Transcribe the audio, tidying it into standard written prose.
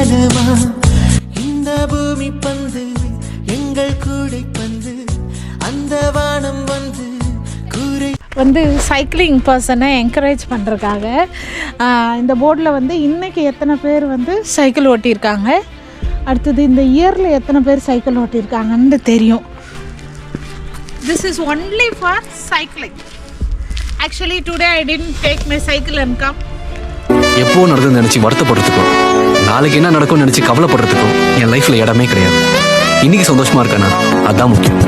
நலமா இந்த பூமி பந்து எங்கள் கூடை பந்து அந்த வானம் வந்து வந்து சைக்கிளிங் பர்சனை என்கரேஜ் பண்ணுறதுக்காக இந்த போர்டில் வந்து இன்றைக்கி எத்தனை பேர் வந்து சைக்கிள் ஓட்டியிருக்காங்க, அடுத்தது இந்த இயரில் எத்தனை பேர் சைக்கிள் ஓட்டியிருக்காங்கன்னு தெரியும். This is only for cycling. Actually today I didn't take my cycle and come. எப்போ நடந்து நினச்சி வருத்தப்படுறதுக்கும் நாளைக்கு என்ன நடக்கும்னு நினச்சி கவலைப்படுறதுக்கும் என் லைஃப்பில் இடமே கிடையாது. இன்றைக்கி சந்தோஷமாக இருக்கேன்னா அதுதான் முக்கியம்.